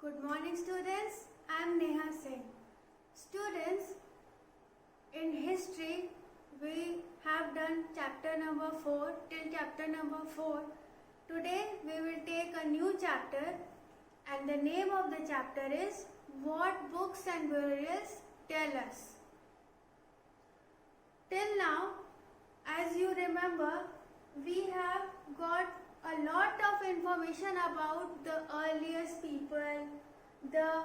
Good morning students, I am Neha Singh. Students, in history we have done chapter number 4 till chapter number 4. Today we will take a new chapter and the name of the chapter is What Books and Burials Tell Us. Till now, as you remember, we have got a lot of information about the earliest people, the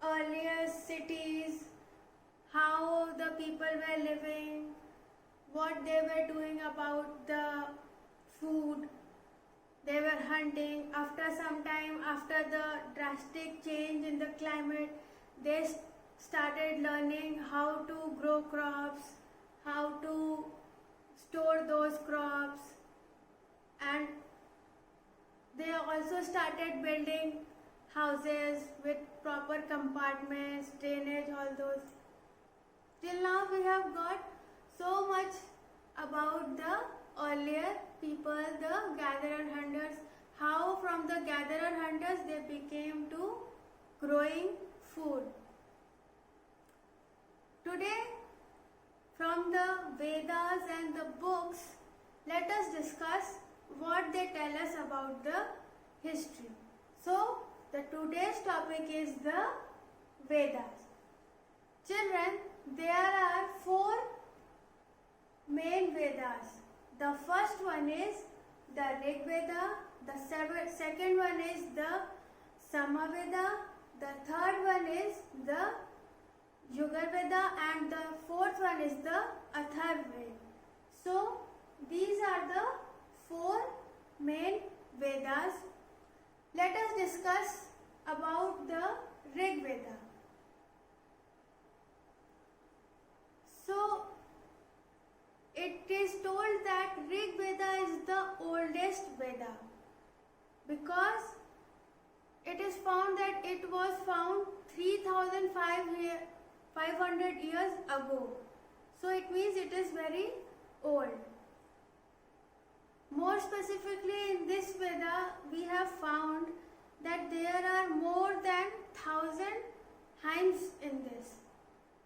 earliest cities, how the people were living, what they were doing about the food. They were hunting. After some time, after the drastic change in the climate, they started learning how to grow crops, how to store those crops, and they also started building houses with proper compartments, drainage, all those. Till now we have got so much about the earlier people, the gatherer hunters, how from the gatherer hunters they became to growing food. Today, from the Vedas and the books, let us discuss what they tell us about the history. So, the today's topic is the Vedas. Children, there are 4 main Vedas. The first one is the Rig Veda, the second one is the Samaveda, the third one is the Yugurveda, and the fourth one is the Atharvaveda. So, these are the 4 main Vedas. Let us discuss about the Rig Veda. So, it is told that Rig Veda is the oldest Veda because it is found that it was found 3,500 years ago. So, it means it is very old. More specifically, in this Veda, we have found that there are more than 1,000 hymns in this.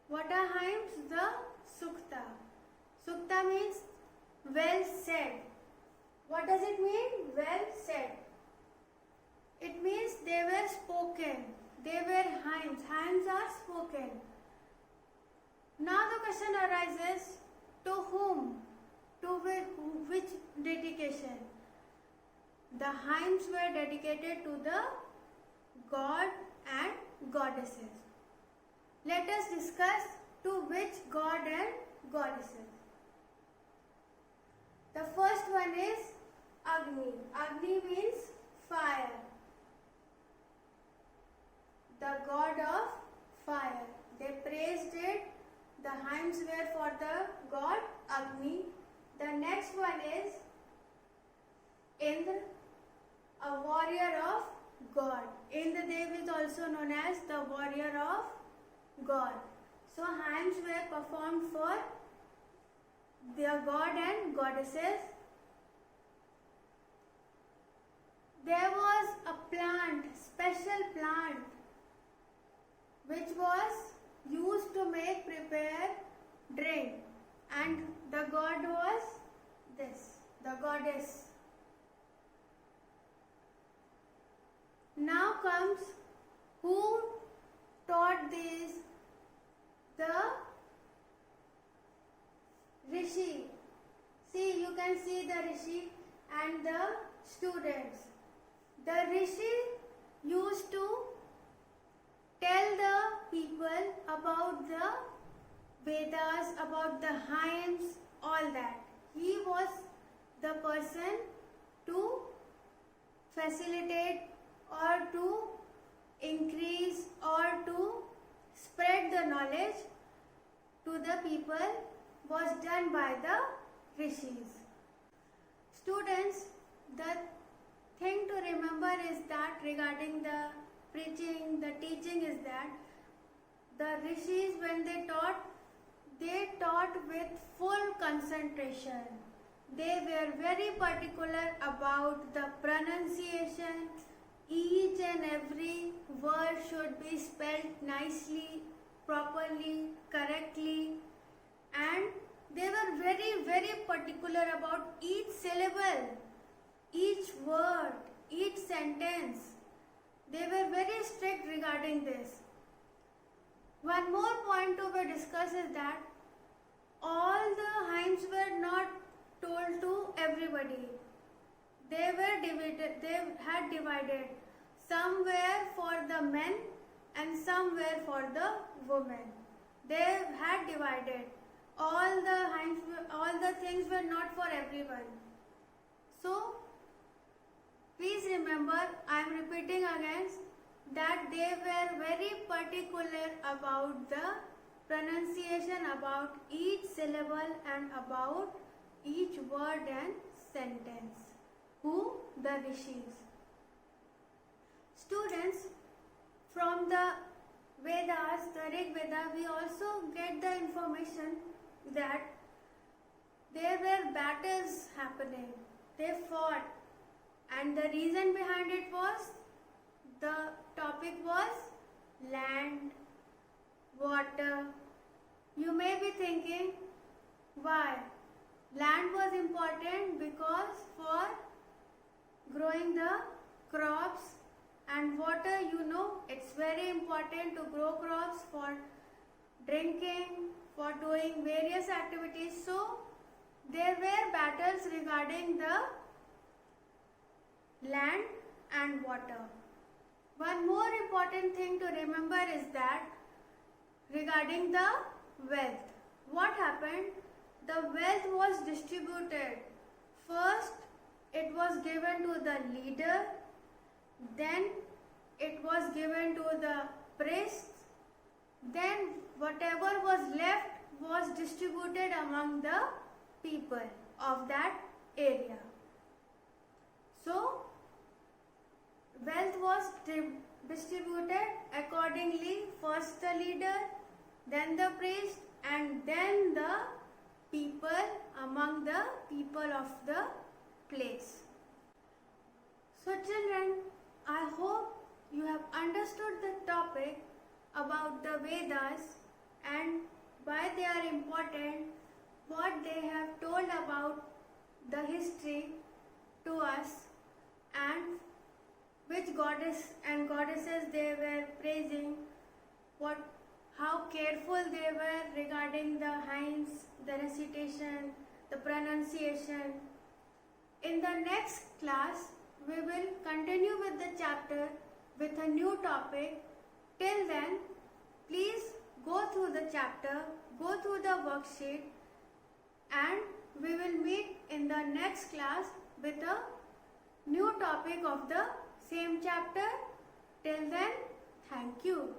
What are hymns? The Sukta. Sukta means well said. What does it mean? Well said. It means they were spoken. They were hymns. Hymns are spoken. Now the question arises, to whom? To which dedication? The hymns were dedicated to the god and goddesses. Let us discuss to which god and goddesses. The first one is Agni. Agni means fire. The god of fire. They praised it. The hymns were for the god Agni. The next one is Indra, a warrior of God. Indradev is also known as the warrior of God. So hymns were performed for their god and goddesses. There was a plant, special plant, which was used to prepare drink, and the god was this, the goddess. Now comes who taught these? The Rishi. See, you can see the Rishi and the students. The Rishi used to tell the people about the Vedas, about the hymns, all that. He was the person to facilitate or to increase or to spread the knowledge to the people was done by the Rishis. Students, the thing to remember is that regarding the preaching, the teaching is that the Rishis, when they taught with full concentration. They were very particular about the pronunciation, each and every word should be spelled nicely, properly, correctly, and they were very, very particular about each syllable, each word, each sentence. They were very strict regarding this. One more point to be discussed is that all the hymns were not told to everybody. They were divided, they had divided. Some were for the men and some were for the women. They had divided. All the hymns, all the things were not for everyone. So, please remember, I am repeating again that they were very particular about the pronunciation, about each syllable and about each word and sentence. Who? The Rishis. Students, from the Vedas, the Rig Veda, we also get the information that there were battles happening. They fought, and the reason behind it was, the topic was land, water. You may be thinking, why? Land was important because for growing the crops, and water, you know, it's very important to grow crops for drinking, for doing various activities. So, there were battles regarding the land and water. One more important thing to remember is that regarding the wealth. What happened? The wealth was distributed. First, it was given to the leader, then it was given to the priests, then whatever was left was distributed among the people of that area. So, wealth was distributed accordingly, first the leader, then the priest, and then the people among the people of the place. So children, I hope you have understood the topic about the Vedas and why they are important, what they have told about the history to us, and which goddess and goddesses they were praising, how careful they were regarding the hymns, the recitation, the pronunciation. In the next class, we will continue with the chapter with a new topic. Till then, please go through the chapter, go through the worksheet, and we will meet in the next class with a new topic of the same chapter. Till then, thank you.